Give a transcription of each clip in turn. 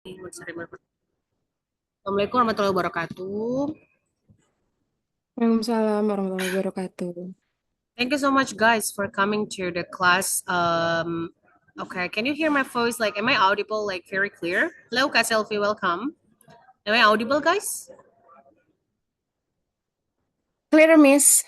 Assalamualaikum warahmatullahi wabarakatuh. Waalaikumsalam warahmatullahi wabarakatuh. Thank you so much, guys, for coming to the class. Okay, can you hear my voice? Like, am I audible? Like, very clear? Hello, Kak Selfie, welcome. Am I audible, guys? Clear, Miss.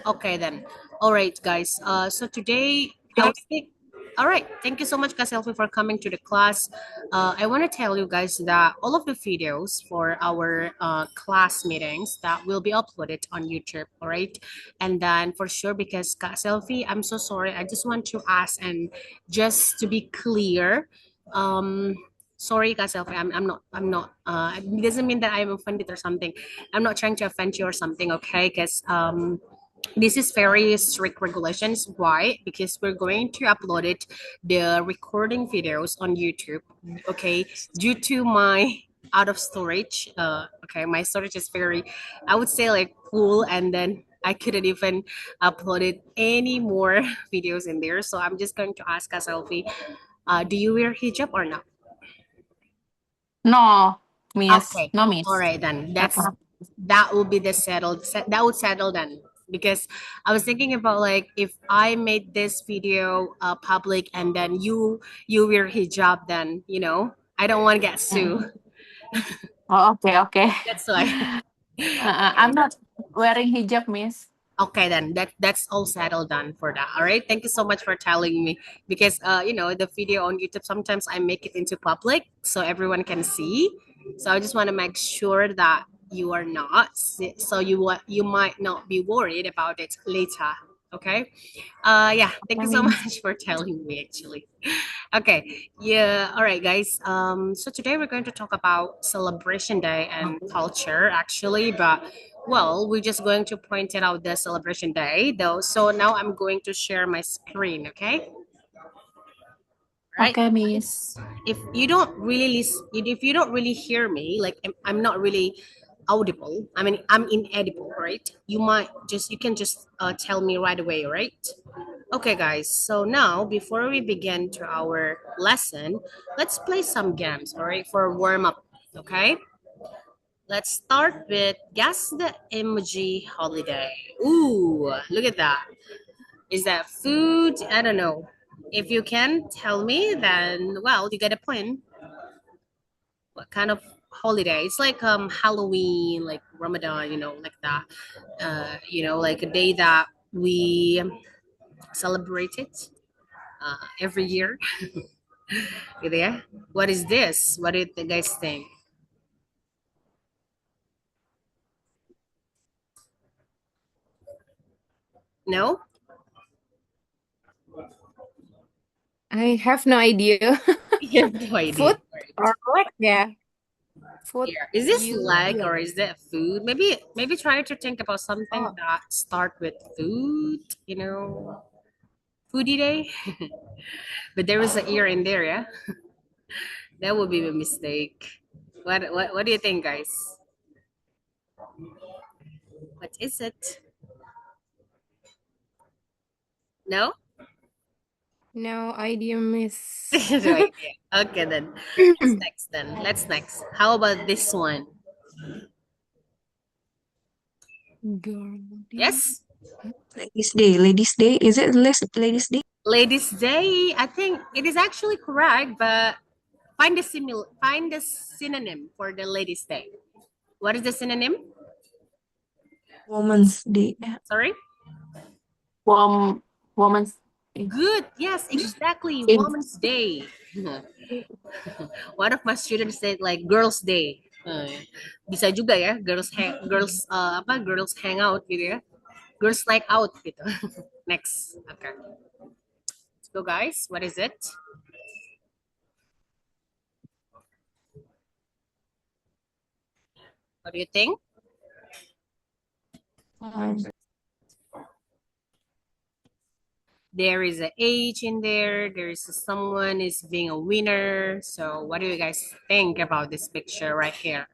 Okay, then. All right, guys. So today I was think. All right. Thank you so much, Kaselfi, for coming to the class. I want to tell you guys that all of the videos for our class meetings that will be uploaded on YouTube. All right, and then for sure, because Kaselfi, I'm so sorry. I just want to ask and just to be clear. Um, sorry, Kaselfi. I'm not. I'm not. It doesn't mean that I'm offended or something. I'm not trying to offend you or something. Okay, because this is very strict regulations. Why? Because we're going to upload it, the recording videos on YouTube. Okay, due to my out of storage. Okay, my storage is very, I would say like full, and then I couldn't even upload it any more videos in there. So I'm just going to ask a selfie. Do you wear hijab or not? No, Miss. Okay. No, All Miss. right then. Uh-uh. That will be the that would settle then, because I was thinking about like if I made this video public and then you wear hijab, then I don't want to get Mm. sued. Oh, okay, okay. That's why. I'm not wearing hijab, Miss. Okay, then that's all settled done for that. All right. Thank you so much for telling me, because the video on YouTube sometimes I make it into public so everyone can see. So I just want to make sure that you are not, so you might not be worried about it later. Okay. Yeah. Thank Okay, you so Miss. much for telling me actually. Okay. Yeah. All right, guys. So today we're going to talk about Celebration Day and culture, actually. But well, we're just going to point it out the Celebration Day, though. So now I'm going to share my screen. Okay. Right. Okay, Miss. If you don't really listen, if you don't really hear me, like I'm not really audible. I mean, I'm inedible, right? You can just tell me right away, right? Okay, guys, so now before we begin to our lesson, let's play some games, all right, for warm up, okay? Let's start with guess the emoji holiday. Ooh, look at that. Is that food? I don't know. If you can tell me, then well, you get a point. What kind of holiday? It's like Halloween, like Ramadan, like that. Like a day that we celebrate it every year. You there? What is this? What do you guys think? No? I have no idea. You have no idea. Food or what? Yeah. Food. Here. Is this leg or is that food? Maybe try to think about something Oh, that start with food, foodie day. But there was an ear in there, yeah? That would be a mistake. What do you think, guys? What is it? No? no idea, Miss. No idea. Okay then. Let's next then. Let's next. How about this one? Garden. Yes? Ladies' Day. Ladies' Day. Is it Ladies' Day? Ladies' Day. I think it is actually correct, but find the synonym for the Ladies' Day. What is the synonym? Woman's Day. Sorry? Wom Woman's Good. Yes, exactly. in Women's Day. One of my students said like Girls' Day. Bisa juga ya, girls hang out gitu ya. Girls night out gitu. Next. Okay. Let's go, guys. What is it? What do you think? There is an age in there. Someone is being a winner. So what do you guys think about this picture right here?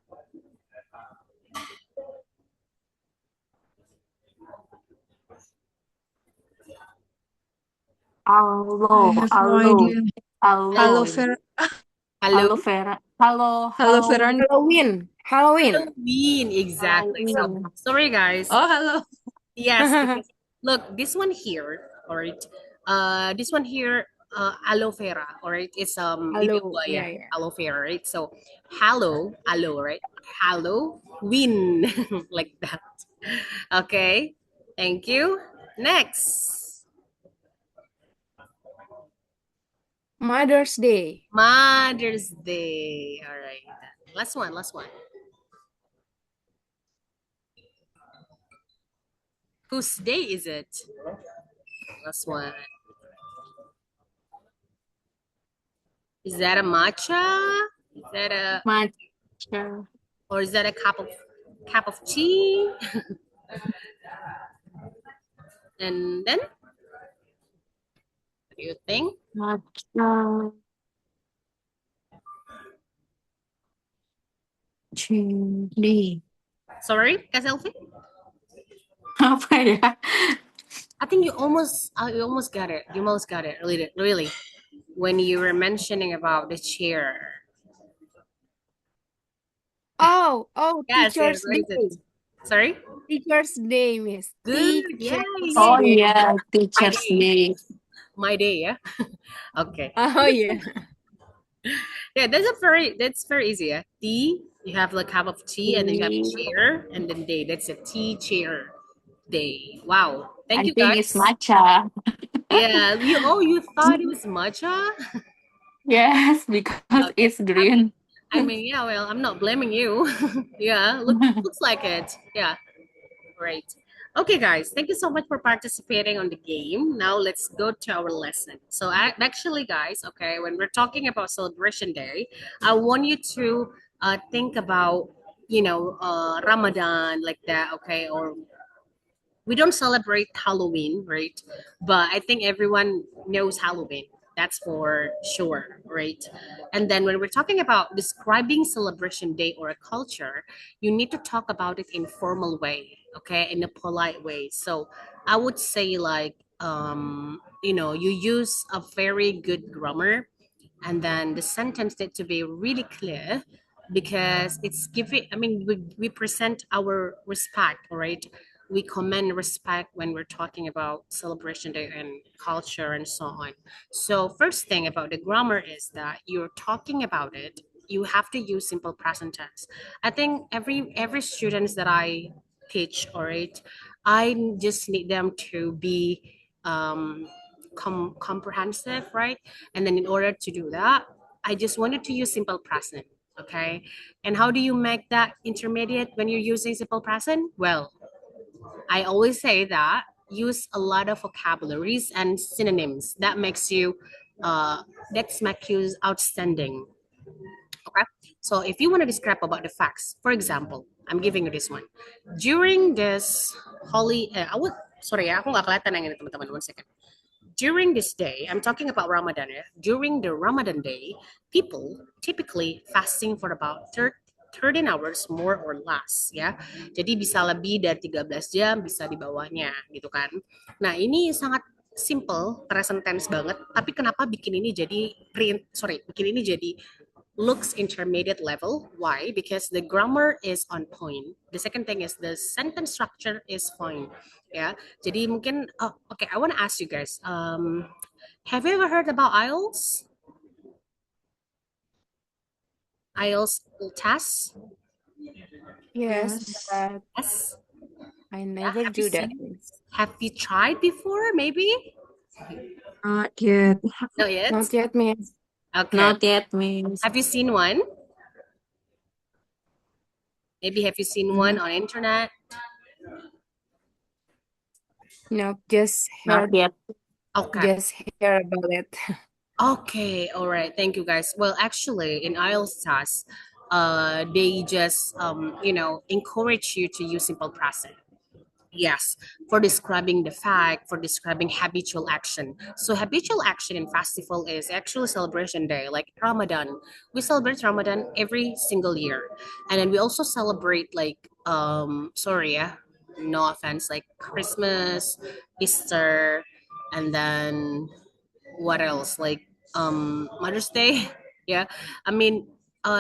I Aloe, have no aloe, idea. Hello, aloe. Fer. Hello. Halo Vera. Halo, Hello, halo. Veronica. Halloween. Halloween. Halloween, exactly. So, Halloween. sorry guys. Oh, hello. Yes, because look, this one here, all right. This one here, aloe vera, all right. It's lidah Hello. buaya, Yeah, yeah. aloe vera, right? So, aloe, right? Halloween, like that. Okay, thank you. Next, Mother's Day. Mother's Day. All right, last one, last one. Whose day is it? Last one. Is that a matcha? Is that a Matcha. or is that a cup of tea? And then, what do you think? Matcha. Chili. Sorry, Kak Selfie? Apa ya? I think you almost got it. You almost got it. Really, really. When you were mentioning about the chair. Oh, Yes, yes, Teacher's what is Day. it? Sorry? Teacher's Day, Miss. Good. Teacher's Oh Day. yeah, My Teacher's day. Day. My day, yeah. Okay. Oh, yeah. Yeah, that's very easy. Yeah? Tea, you have like cup of tea, and then you have Tea. chair, and then day. That's a tea chair day. Wow. Thank I you think it's guys. matcha. Yeah, you thought it was matcha? Yes, because Okay. it's green. I mean, yeah, well, I'm not blaming you. Yeah, looks like it. Yeah, great. Okay, guys, thank you so much for participating on the game. Now let's go to our lesson. So actually, guys, okay, when we're talking about Celebration Day, I want you to think about, Ramadan like that, okay, or we don't celebrate Halloween, right? But I think everyone knows Halloween. That's for sure, right? And then when we're talking about describing celebration day or a culture, you need to talk about it in formal way, okay, in a polite way. So I would say like you use a very good grammar, and then the sentence need to be really clear because it's giving, I mean, we present our respect, right? We commend respect when we're talking about celebration day and culture and so on. So first thing about the grammar is that you're talking about it, you have to use simple present tense. I think every students that I teach, all right, I just need them to be comprehensive, right? And then in order to do that, I just wanted to use simple present. Okay. And how do you make that intermediate when you're using simple present? Well, I always say that use a lot of vocabularies and synonyms. Uh, that makes you outstanding. Okay. So if you want to describe about the facts, for example, I'm giving you this one. During this sorry ya, aku nggak kelihatan yang ini teman-teman. One second. During this day, I'm talking about Ramadan ya. During the Ramadan day, people typically fasting for about 13 hours more or less ya. Jadi bisa lebih dari 13 jam, bisa di bawahnya gitu kan. Nah, ini sangat simple, present tense banget, tapi kenapa bikin ini jadi bikin ini jadi looks intermediate level. Why? Because the grammar is on point. The second thing is the sentence structure is fine. Yeah. Jadi mungkin okay, I want to ask you guys. Have you ever heard about IELTS? IELTS test? Yes, Yes. but Yes. I Yeah. never do that. Have you tried before? Maybe. Not yet. Not yet. Not yet, Miss. Okay. Not yet, Miss. Have you seen one? Maybe have you seen one on internet? No, just Not heard, yet. Okay. just hear about it. Okay, all right. Thank you, guys. Well, actually, in IELTS test, they just encourage you to use simple present. Yes, for describing the fact, for describing habitual action. So habitual action in festival is actually celebration day, like Ramadan. We celebrate Ramadan every single year, and then we also celebrate like sorry, yeah, no offense, like Christmas, Easter, and then what else? Like Mother's Day. Yeah, I mean,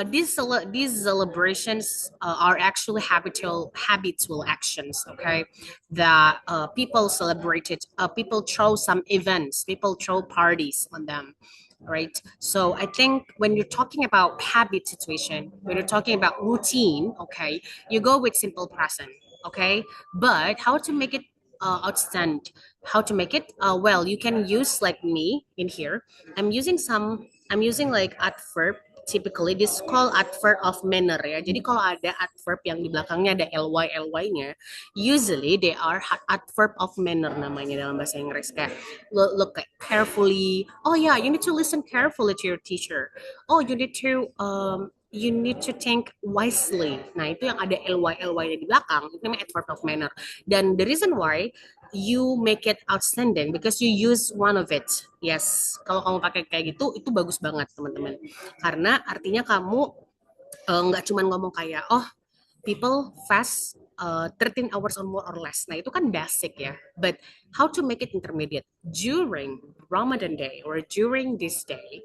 these celebrations are actually habitual actions. Okay, that people celebrated. People throw some events. People throw parties on them. Right. So I think when you're talking about habit situation, when you're talking about routine, okay, you go with simple present. Okay, but how to make it outstand? How to make it? Well, you can use like me in here. I'm using like adverb. Typically, this called adverb of manner ya. Jadi kalau ada adverb yang di belakangnya ada ly-nya, usually they are adverb of manner namanya dalam bahasa Inggris. Kayak look like carefully. Oh yeah, you need to listen carefully to your teacher. Oh, you need to think wisely. Nah, itu yang ada ly di belakang, itu namanya adverb of manner. Dan the reason why you make it outstanding because you use one of it. Yes, kalau kamu pakai kayak gitu, itu bagus banget teman-teman. Karena artinya kamu nggak cuma ngomong kayak, oh people fast 13 hours or more or less. Nah, itu kan basic ya. But how to make it intermediate? During Ramadan day or during this day,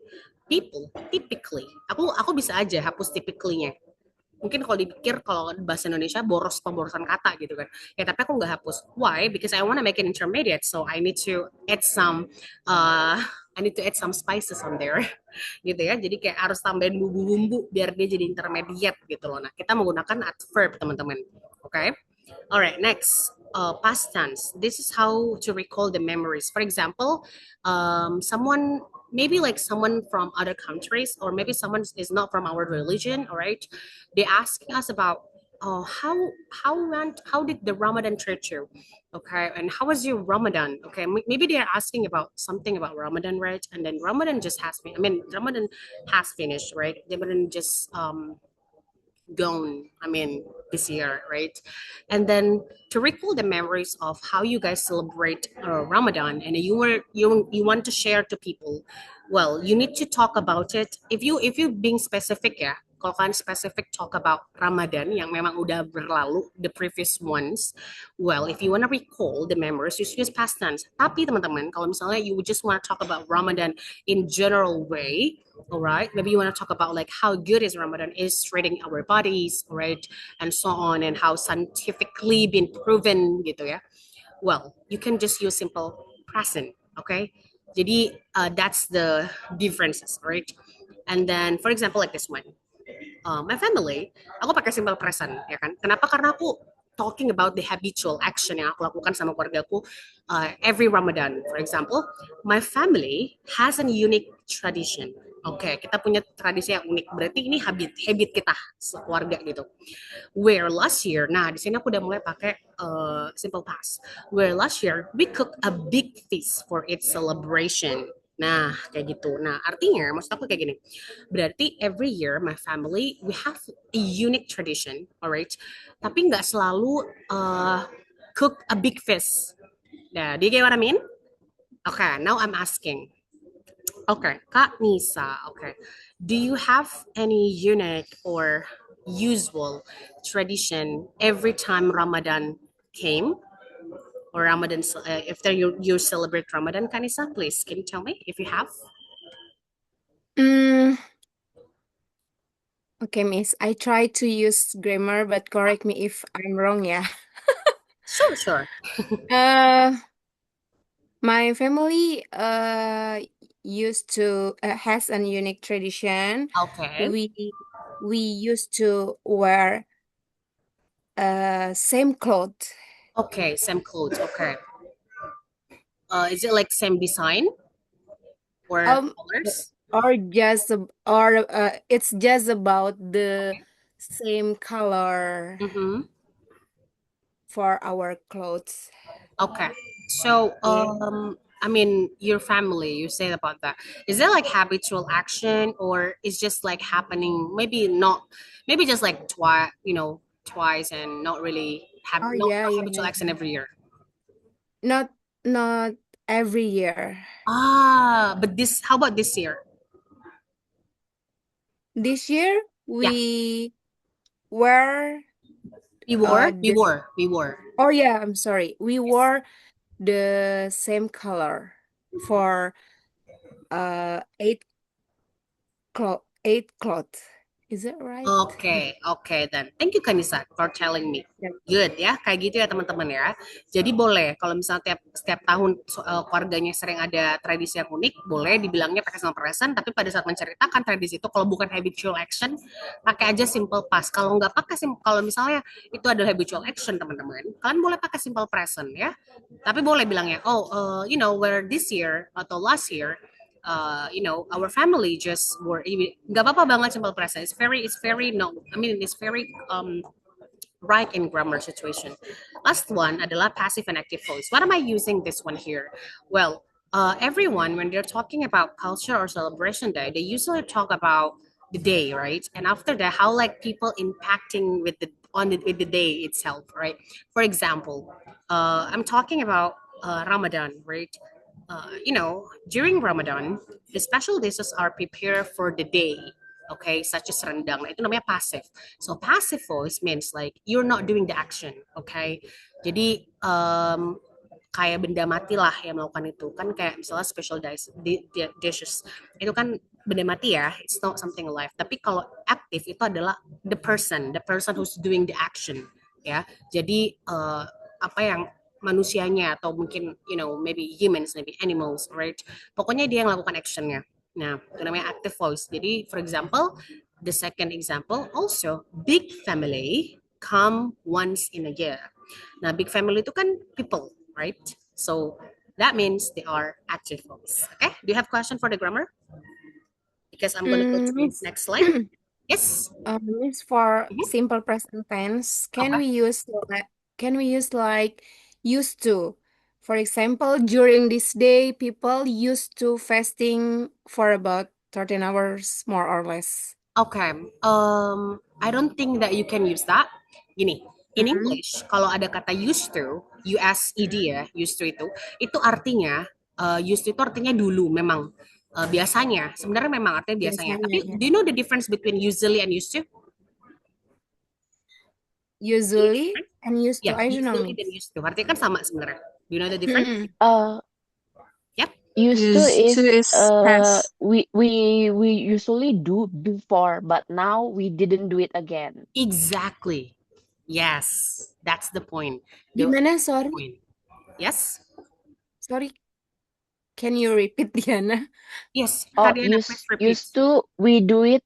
people typically, aku bisa aja hapus typically-nya. Mungkin kalau dipikir kalau bahasa Indonesia boros pemborosan kata gitu kan. Ya tapi aku nggak hapus. Why? Because I want to make it intermediate. So I need to add some spices on there gitu ya. Jadi kayak harus tambahin bumbu-bumbu biar dia jadi intermediate gitu loh. Nah, kita menggunakan adverb teman-teman. Oke. Okay? Alright, next. Past tense. This is how to recall the memories. For example, maybe like someone from other countries, or maybe someone is not from our religion. All right, they asking us about how did the Ramadan treat you? Okay, and how was your Ramadan? Okay, maybe they are asking about something about Ramadan, right? And then Ramadan just has been. I mean, Ramadan has finished, right? Ramadan just gone, I mean, this year, right? And then to recall the memories of how you guys celebrate Ramadan, and you want to share to people, well, you need to talk about it. If you being specific ya, kalau kan specific talk about Ramadan yang memang udah berlalu, the previous ones, well, if you want to recall the memories, you use past tense. Tapi teman-teman, kalau misalnya you just want to talk about Ramadan in general way, all right, maybe you want to talk about like how good is Ramadan is treating our bodies, right, and so on, and how scientifically been proven gitu ya, well, you can just use simple present. Okay, jadi that's the differences, right? And then for example like this one, my family, aku pakai simple present ya kan, kenapa? Karena aku talking about the habitual action yang aku lakukan sama keluargaku every Ramadan. For example, my family has a unique tradition. Oke, kita punya tradisi yang unik. Berarti ini habit kita sekeluarga gitu. Where last year, nah di sini aku udah mulai pakai simple past. Where last year we cook a big feast for its celebration. Nah, kayak gitu. Nah, artinya maksud aku kayak gini. Berarti every year my family we have a unique tradition, alright? Tapi nggak selalu cook a big feast. Nah, do you get what I mean? Okay, now I'm asking. Okay, Kak Nisa, okay. Do you have any unique or usual tradition every time Ramadan came? Or Ramadan, if you celebrate Ramadan, Kanisa, please, can you tell me if you have? Okay, Miss. I try to use grammar, but correct me if I'm wrong, yeah. Sure. My family used to has a unique tradition. Okay. We used to wear same clothes. Okay, same clothes. Okay. Is it like same design or colors? It's just about the same color Mm-hmm. for our clothes. Okay. So, I mean, your family, you said about that. Is that like habitual action or is just like happening? Maybe just like twice and not really have Oh no yeah, habitual yeah. action every year. Not every year. But how about this year? This year Yeah. we wear We wore. the oh yeah, I'm sorry. We Yes. wore the same color for ate cloth. Is that right? Oke then. Thank you Kanisa for telling me. Yep. Good ya, kayak gitu ya teman-teman ya. Jadi boleh kalau misalnya setiap tahun keluarganya sering ada tradisi yang unik, boleh dibilangnya pakai simple present, tapi pada saat menceritakan tradisi itu kalau bukan habitual action, pakai aja simple past. Kalau nggak kalau misalnya itu adalah habitual action teman-teman, kalian boleh pakai simple present ya. Tapi boleh bilangnya, where this year atau last year our family just were nggak apa-apa banget simple present. It's very no, I mean it's very right in grammar situation. Last one adalah passive and active voice. What am I using this one here? Well, everyone when they're talking about culture or celebration day, they usually talk about the day, right? And after that, how like people impacting with the day itself, right? For example, I'm talking about Ramadan, right? During Ramadan, the special dishes are prepared for the day, okay, such as rendang. Nah, itu namanya passive. So passive voice means like you're not doing the action, okay? Jadi kayak benda mati lah yang melakukan itu. Kan kayak misalnya special dishes. Itu kan benda mati ya, it's not something alive. Tapi kalau active itu adalah the person who's doing the action, ya. Jadi apa yang manusianya atau mungkin maybe humans, maybe animals, right? Pokoknya dia yang lakukan actionnya. Nah, itu namanya active voice. Jadi, for example, the second example also big family come once in a year. Nah, big family itu kan people, right? So that means they are active voice. Okay? Do you have question for the grammar? Because I'm gonna go to the Miss, next slide. Yes. Miss, for Mhm. simple present tense, Okay. can we use like used to? For example, during this day, people used to fasting for about 13 hours, more or less. Okay. I don't think that you can use that. Gini, in English, kalau ada kata used to, USED ya, used to itu artinya, used to itu artinya dulu, memang. Biasanya, sebenarnya memang artinya biasanya. Biasanya, Tapi, ya. do you know the difference between usually and used to? Usually and used to, Ya, I don't know, usually Miss. dan used to. Artinya kan sama sebenarnya. Do you know the difference? Yep. Used to Used to is is past. we usually do before, but now we didn't do it again. Exactly. Yes, that's the point. The Gimana, sorry? point. Yes? Sorry. Can you repeat, Diana? Yes, Oh, Kadiana, please repeat. used to we do it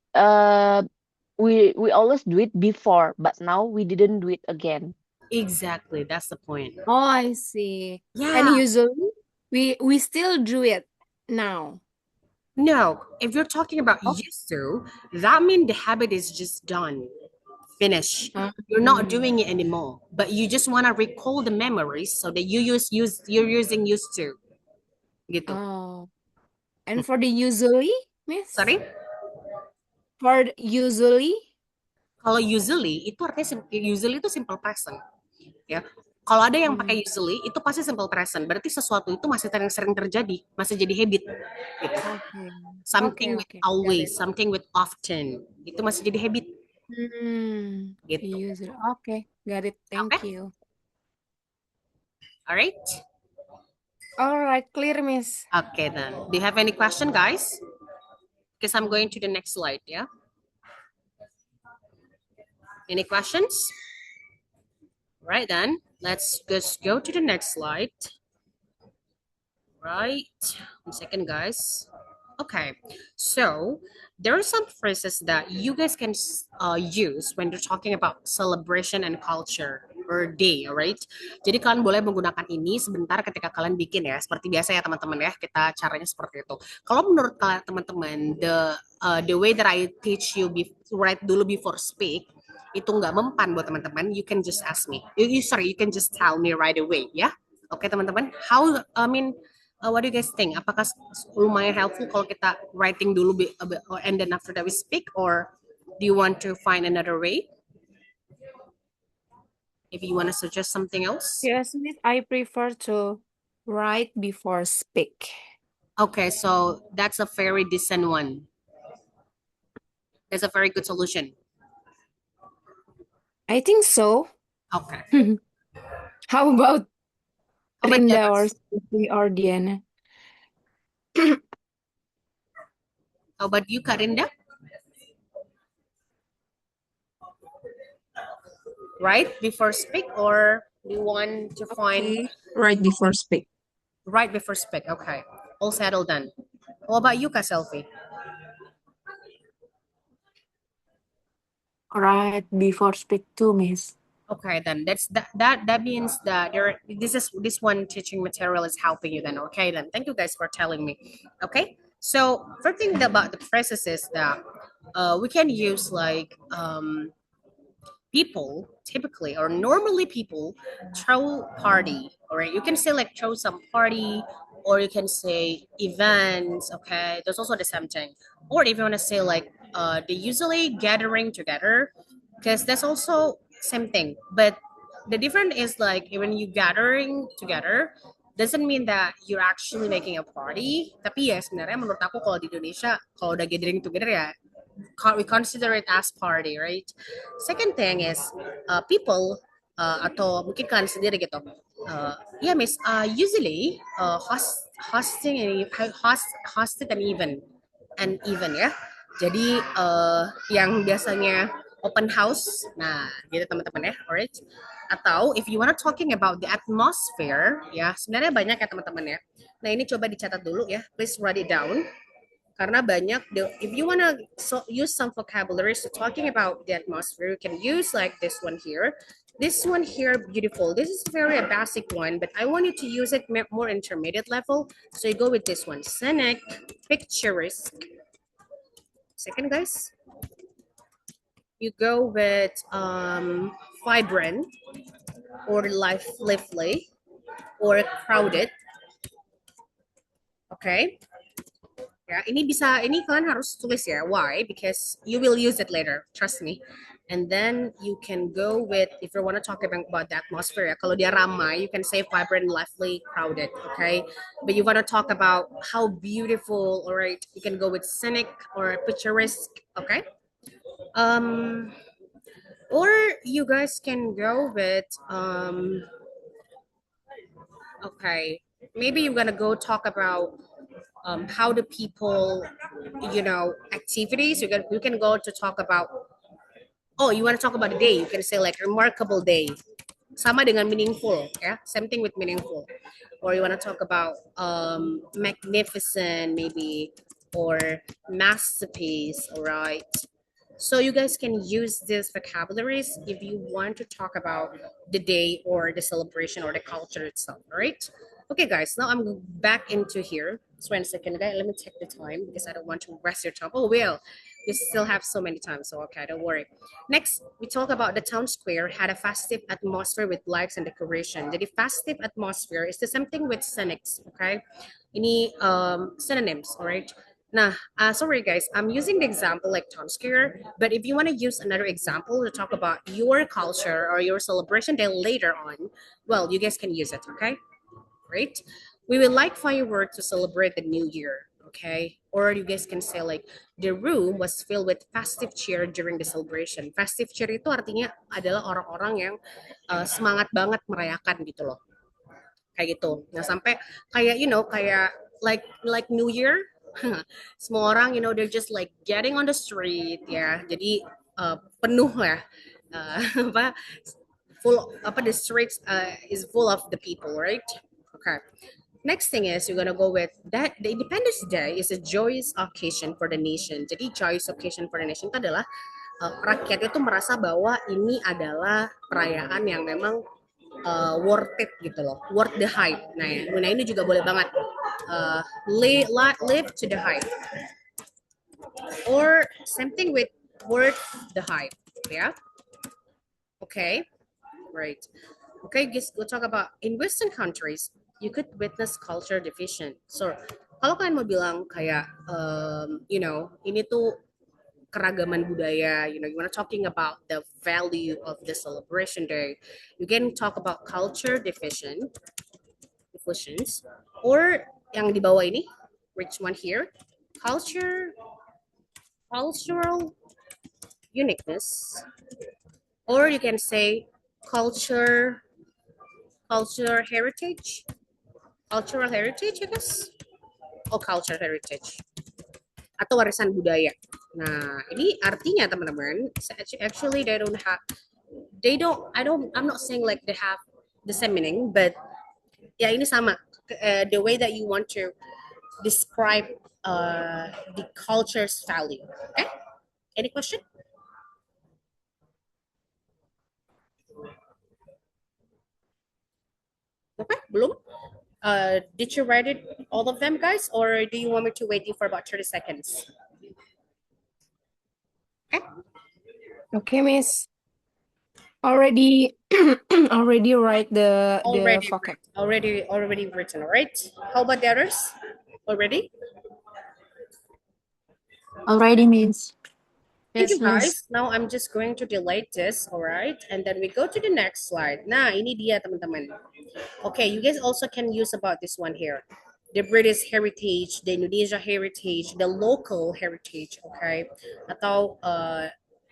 we always do it before, but now we didn't do it again. Exactly, that's the point. Oh, I see. And Yeah. usually we still do it now. No, if you're talking about Oh. used to, that means the habit is just done, finished. You're not doing it anymore, but you just want to recall the memories so that you're using used to. Gitu. Oh. And for the usually, Miss? Sorry? For the usually? Kalau usually itu artinya usually itu simple present. Ya. Kalau ada yang pakai usually itu pasti simple present. Berarti sesuatu itu masih sering terjadi, masih jadi habit. Gitu. Okay. Something with Okay. always, something with often. Itu masih jadi habit. Gitu. Usually. Okay, got it. Thank you. Alright? All right, clear, Miss. Okay then. Do you have any question, guys? Because I'm going to the next slide, yeah? Any questions? Right then, let's just go to the next slide. Right, 1 second, guys. Okay, so there are some phrases that you guys can use when you're talking about celebration and culture or day, alright? Jadi kalian boleh menggunakan ini sebentar ketika kalian bikin ya, seperti biasa ya teman-teman ya, kita caranya seperti itu. Kalau menurut kalian teman-teman, the way that I teach you write dulu before speak, itu nggak mempan buat teman-teman, you can just ask me. You can just tell me right away, ya. Oke teman-teman, what do you guys think? Apakah lumayan helpful kalau kita writing dulu and then after that we speak, or do you want to find another way? If you want to suggest something else? Yes, Miss, I prefer to write before speak. Okay, so that's a very decent one. That's a very good solution. I think so. Okay. How about Rinda Diana? or Sophie or Diana? How about you, Karinda? Right before speak, or do you want to find Okay. Right before speak. right before speak? Okay, all settled then. What about you, Kak Selfie? Right before speak to, Miss. Okay, then that means that this one teaching material is helping you then. Okay, then thank you guys for telling me. Okay, so first thing about the phrases is that we can use like people typically or normally people throw party, all right, you can say like throw some party, or you can say events. Okay, that's also the same thing. Or if you want to say like they usually gathering together, because that's also same thing, but the difference is like when you gathering together doesn't mean that you're actually making a party. Tapi ya sebenarnya menurut aku kalau di Indonesia kalau udah gathering together ya we consider it as party, right? Second thing is people atau mungkin kalian sendiri gitu. Yeah, Miss. Usually hosted an event ya. Jadi yang biasanya open house, nah gitu teman-teman ya, alright. Atau if you wanna talking about the atmosphere, ya sebenarnya banyak ya teman-teman ya. Nah ini coba dicatat dulu ya, please write it down. Karena banyak, if you wanna use some vocabularies to talking about the atmosphere, you can use like this one here. This one here, beautiful. This is very a basic one, but I want you to use it more intermediate level. So you go with this one, scenic, picturesque. Second, guys, you go with vibrant, or lively, or crowded. Okay. Ya, ini kalian harus tulis ya. Why? Because you will use it later. Trust me. And then you can go with, if you want to talk about the atmosphere, ya, kalau dia ramai, you can say vibrant, lively, crowded, okay? But you want to talk about how beautiful, all right? You can go with scenic or picturesque, okay? Or you guys can go with, okay, maybe you're gonna go talk about how the people, activities. You can go to talk about, oh, you want to talk about the day, you can say like remarkable day. Sama dengan meaningful, yeah, same thing with meaningful. Or you want to talk about magnificent maybe, or masterpiece, all right? So you guys can use these vocabularies if you want to talk about the day or the celebration or the culture itself, all right? Okay, guys, now I'm back into here. Just 1 second, guys. Let me take the time because I don't want to waste your time. Oh, well, we still have so many times, so okay, don't worry. Next, we talk about the town square had a festive atmosphere with lights and decoration. The festive atmosphere is the same thing with scenics, okay? Ini synonyms, all right? Nah, sorry guys, I'm using the example like town square, but if you want to use another example to talk about your culture or your celebration day later on, well, you guys can use it, okay? Right? We will like fireworks to celebrate the new year, okay? Or you guys can say like the room was filled with festive cheer during the celebration. Festive cheer itu artinya adalah orang-orang yang semangat banget merayakan gitu loh. Kayak gitu. Nah, sampai kayak kayak like New Year, semua orang they're just like getting on the street ya. Jadi penuh ya. Apa the streets is full of the people, right? Okay. Next thing is you're gonna go with that the Independence Day is a joyous occasion for the nation. Jadi joyous occasion for the nation itu adalah rakyat itu merasa bahwa ini adalah perayaan yang memang worth it gitu loh, worth the hype. Nah ini juga boleh banget live to the hype, or something with worth the hype, yeah. Okay, right. Okay, guys, we'll talk about in Western countries you could witness culture division. So kalau kalian mau bilang kayak ini tuh keragaman budaya, you want to talking about the value of the celebration day, you can talk about culture divisions, or yang di bawah ini, which one here, cultural uniqueness, or you can say cultural heritage, I guess, or cultural heritage atau warisan budaya. Nah, ini artinya teman-teman, actually I'm not saying like they have the same meaning, but ya ini sama. The way that you want to describe the culture's value. Okay? Any question? Okay, belum? Did you write it, all of them, guys, or do you want me to wait you for about 30 seconds? Okay. Okay, Miss. Already already write the Already, vocab. already written. All right. How about the others? Already? Already, Miss. Thank you, Yes, Miss. guys. Now I'm just going to delete this, all right? And then we go to the next slide. Nah, ini dia teman-teman. Okay, you guys also can use about this one here. The British heritage, the Indonesia heritage, the local heritage, okay? Atau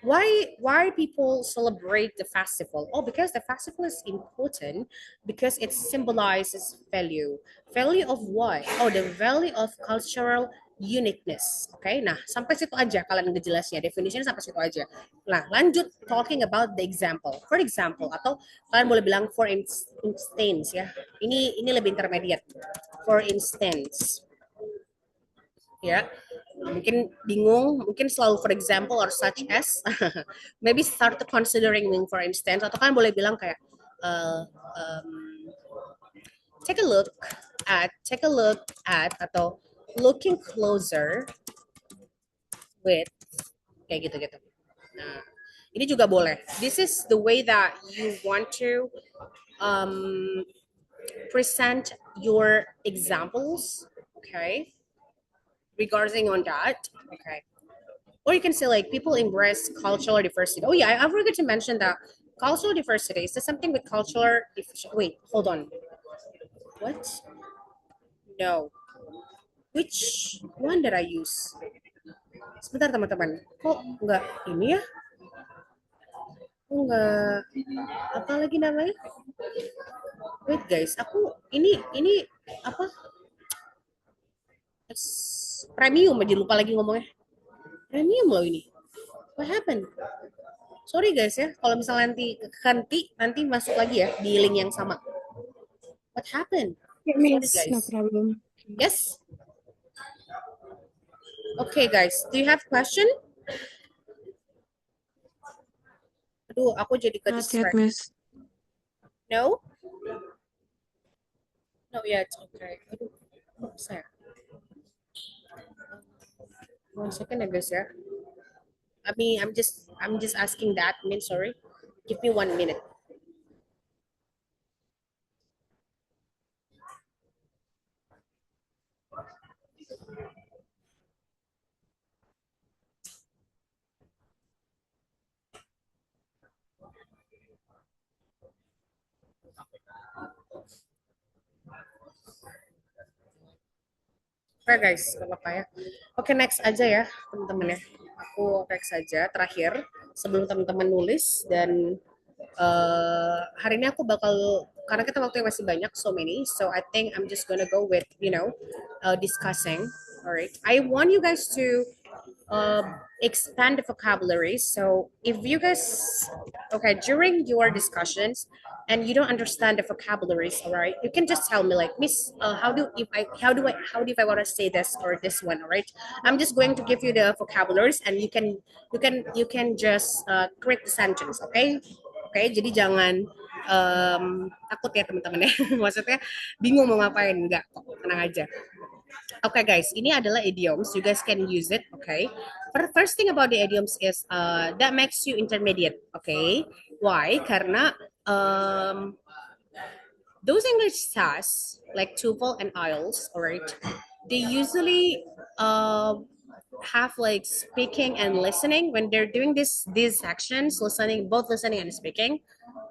why people celebrate the festival? Oh, because the festival is important because it symbolizes value. Value of what? Oh, the value of cultural uniqueness. Okay, nah sampai situ aja kalian ngejelasnya, definition sampai situ aja. Nah, lanjut talking about the example. For example, atau kalian boleh bilang for instance ya. Ini lebih intermediate. For instance. Ya. Mungkin bingung, mungkin selalu for example or such as. Maybe start to considering for instance, atau kalian boleh bilang kayak take a look at atau looking closer with kayak gitu-gitu. Nah, ini juga boleh. This is the way that you want to present your examples, okay, regarding on that, okay. Or you can say like people embrace cultural diversity. Oh yeah, I forgot to mention that cultural diversity is something with cultural. Wait, hold on. What? No. Which one did I use? Sebentar teman-teman. Kok nggak ini ya? Kok nggak apa lagi namanya? Wait guys, aku ini apa? Premium aja lupa lagi ngomongnya. Premium loh ini. What happened? Sorry guys ya, kalau misalnya nanti masuk lagi ya di link yang sama. What happened? Okay, Sorry Miss, guys. no problem. Yes. Okay guys, do you have question? Aduh, aku jadi ke Not yet, distract. Miss. No? No, yeah, it's okay. Aduh, kok bisa ya? 1 second ya guys ya. I mean, I'm just asking that. I mean, sorry. Give me 1 minute. Oke guys, gak apa-apa ya. Oke, next aja ya teman-teman ya. Aku next aja terakhir sebelum teman-teman nulis dan hari ini aku bakal karena kita waktunya masih banyak so many, so I think I'm just gonna go with discussing. Alright, I want you guys to expand the vocabulary. So if you guys, okay, during your discussions and you don't understand the vocabularies, all right, you can just tell me like, Miss, how do if I want to say this or this one, all right? I'm just going to give you the vocabularies and you can just correct the sentence, okay? Okay, jadi jangan takut ya teman-teman ya. Maksudnya bingung mau ngapain, enggak kok, tenang aja. Okay, guys, ini adalah idioms. You guys can use it, okay? First thing about the idioms is that makes you intermediate, okay? Why? Karena those English tests, like TOEFL and IELTS, alright, they usually have like speaking and listening. When they're doing these sections, both listening and speaking,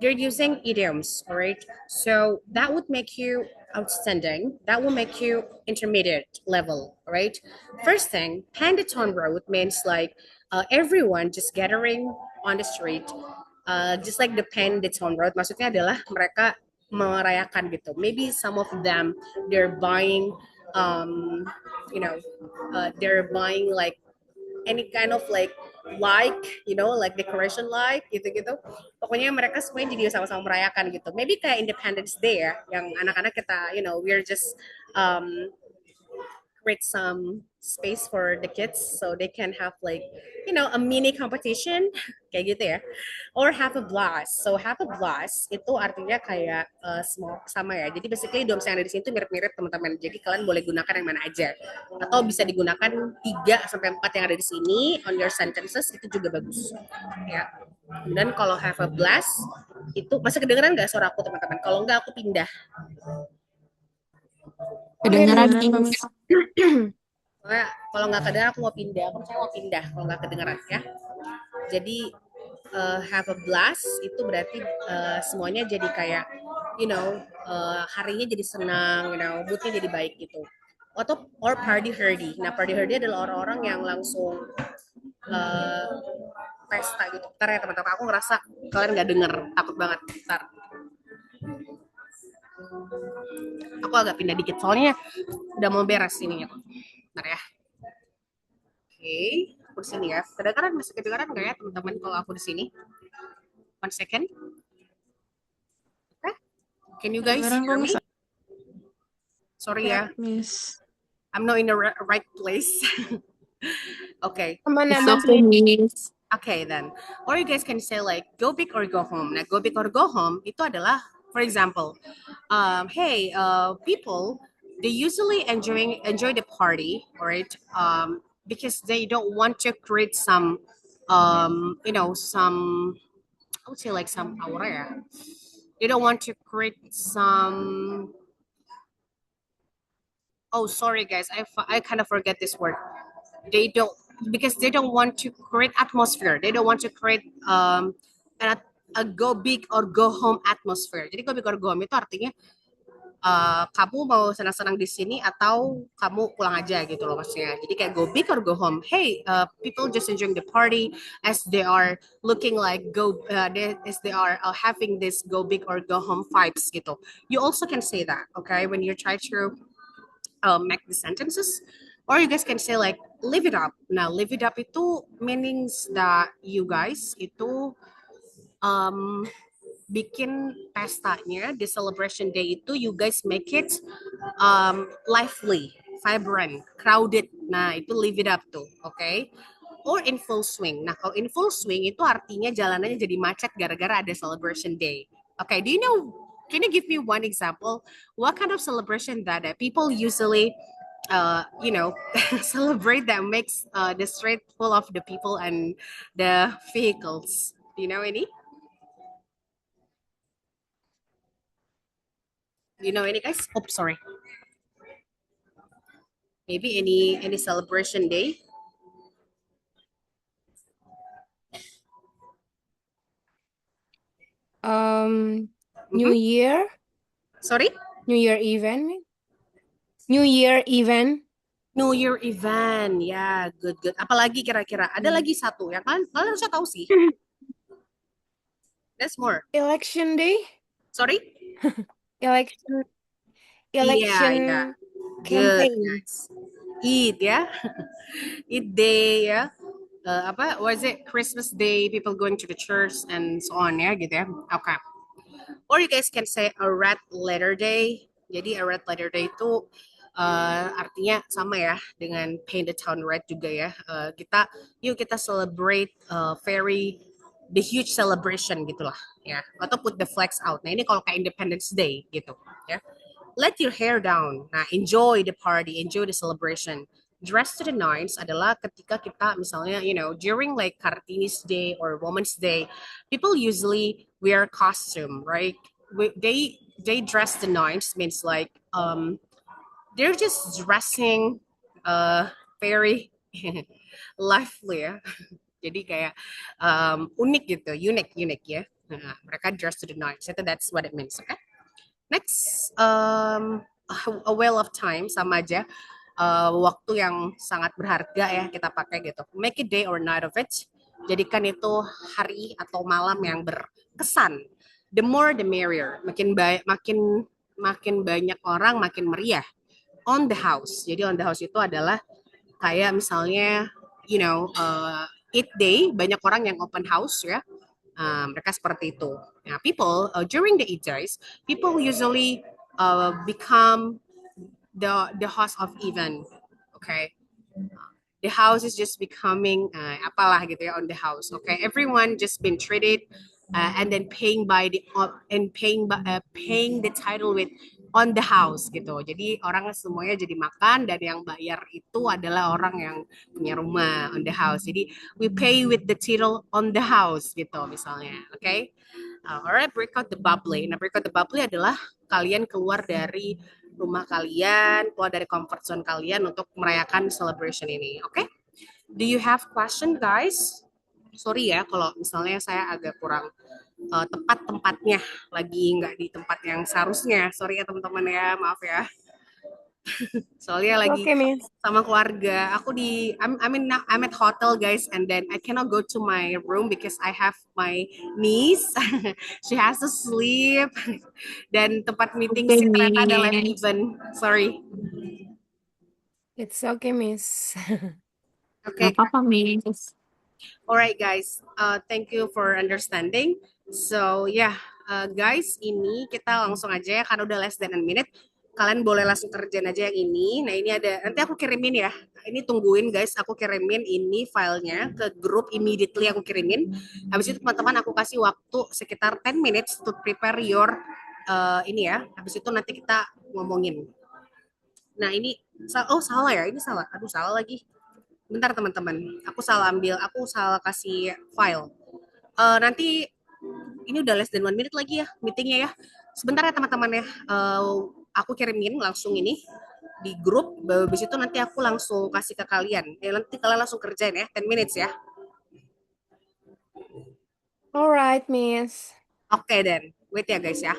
they're using idioms, all right? So that would make you outstanding. That will make you intermediate level, all right? First thing, Pandaton Road means like everyone just gathering on the street, just like the Pandaton Road. Maksudnya adalah mereka merayakan gitu. Maybe some of them they're buying, they're buying like any kind of like like decoration gitu-gitu. Pokoknya mereka semuanya jadi sama-sama merayakan gitu. Maybe kayak Independence Day ya, yang anak-anak kita, we're just um, create some space for the kids so they can have like a mini competition kayak gitu ya, or have a blast. So have a blast itu artinya kayak semua sama ya, jadi basically doms yang ada di sini tuh mirip-mirip teman-teman, jadi kalian boleh gunakan yang mana aja atau bisa digunakan 3 sampai 4 yang ada di sini on your sentences, itu juga bagus ya. Dan kalau have a blast itu masih kedengeran nggak suara aku teman-teman? Kalau nggak aku pindah. Kedengeran, Kedengeran, Miss. Miss. Kalau nggak kedengeran aku mau pindah, saya mau pindah kalau nggak kedengeran ya. Jadi have a blast itu berarti semuanya jadi kayak harinya jadi senang, moodnya jadi baik gitu. Atau or party hardy. Nah party hardy adalah orang-orang yang langsung pesta gitu. Ntar ya teman-teman, aku ngerasa kalian nggak denger, takut banget. Ntar aku agak pindah dikit soalnya udah mau beres ini ya. Bentar ya. Oke, aku di sini ya. Kedengaran, masih kedengaran nggak ya teman-teman kalau aku di sini? 1 second. Okay. Can you guys Kedengeran hear kok, me? Miss. Sorry ya, Miss. I'm not in the right place. Okay. It's okay, Miss. Okay then. Or you guys can say like go big or go home. Nah, go big or go home itu adalah, for example, hey, people they usually enjoy the party, right? Because they don't want to create some, some, I would say like some aura. Ya. They don't want to create some. Oh, sorry guys, I kind of forget this word. They don't, because they don't want to create atmosphere. They don't want to create a go big or go home atmosphere. Jadi go big or go home itu artinya kamu mau senang-senang di sini atau kamu pulang aja gitu loh maksudnya. Jadi kayak go big or go home. Hey, people just enjoying the party as they are looking like as they are having this go big or go home vibes gitu. You also can say that, okay, when you try to make the sentences. Or you guys can say like live it up. Now live it up itu meanings that you guys itu bikin pestanya, the celebration day itu you guys make it lively, vibrant, crowded. Nah itu live it up tuh, okay? Or in full swing. Nah kalau in full swing itu artinya jalanannya jadi macet gara-gara ada celebration day. Okay, do you know? Can you give me one example? What kind of celebration that people usually, celebrate that makes the street full of the people and the vehicles? Do you know any? Do you know any, guys? Oh, sorry. Maybe any celebration day? New Year, Sorry? New Year event, New Year event. New Year event, ya, good. Apalagi kira-kira? Ada lagi satu yang kalian harusnya tahu sih. That's more. Election day, Sorry? election Yeah. Good, campaign. guys. Eid ya, Eid day ya. Apa was it, Christmas day, people going to the church and so on ya gitu ya. Okay. Or you guys can say a red letter day. Jadi a red letter day itu artinya sama ya dengan paint the town red juga ya. Kita celebrate the huge celebration gitulah ya. Atau put the flags out. Nah ini kalau kayak Independence Day gitu ya. Let your hair down. Nah enjoy the party, enjoy the celebration. Dress to the nines adalah ketika kita misalnya during like Kartini's Day or Women's Day, people usually wear costume, right? They dress the nines means like they're just dressing very lively ya. Jadi kayak unik gitu, unik ya. Nah, mereka dress to the nines. So that's what it means, okay? Next, a well of time sama aja. Waktu yang sangat berharga ya kita pakai gitu. Make a day or night of it. Jadikan itu hari atau malam yang berkesan. The more the merrier. Makin banyak orang makin meriah. On the house. Jadi on the house itu adalah kayak misalnya eat day, banyak orang yang open house ya. Mereka seperti itu. Nah, people during the eat days, people usually become the host of event. Okay, the house is just becoming apalah gitu ya on the house. Okay, everyone just been treated and then paying the title with on the house gitu. Jadi orang semuanya jadi makan dan yang bayar itu adalah orang yang punya rumah on the house. Jadi we pay with the title on the house gitu misalnya. Okay. Alright, break out the bubbly. Nah, break out the bubbly adalah kalian keluar dari rumah kalian, keluar dari comfort zone kalian untuk merayakan celebration ini. Oke? Do you have question, guys? Sorry ya kalau misalnya saya agak kurang tepat tempatnya, lagi nggak di tempat yang seharusnya. Sorry ya teman-teman ya, maaf ya. Soalnya lagi Okay, Miss. sama keluarga. I'm at hotel guys, and then I cannot go to my room because I have my niece. She has to sleep. Dan tempat meeting Okay, sih ternyata ada live Miss. event. Sorry. It's okay, Miss. Okay. Gak apa-apa, Miss. Alright guys, thank you for understanding. So yeah, guys, ini kita langsung aja ya karena udah less than a minute. Kalian boleh langsung kerjain aja yang ini. Nah ini ada, nanti aku kirimin ya. Ini tungguin guys, aku kirimin ini filenya ke grup immediately aku kirimin. Habis itu teman-teman aku kasih waktu sekitar 10 minutes to prepare your ini ya. Habis itu nanti kita ngomongin. Nah ini, oh salah ya, ini salah. Aduh salah lagi. Bentar teman-teman, aku salah kasih file. Nanti ini udah less than 1 minute lagi ya meetingnya ya. Sebentar ya teman-teman ya. Aku kirimin langsung ini di grup. Habis itu nanti aku langsung kasih ke kalian. Nanti kalian langsung kerjain ya, 10 minutes ya. Alright, Miss. Oke, Dan. Wait ya guys ya.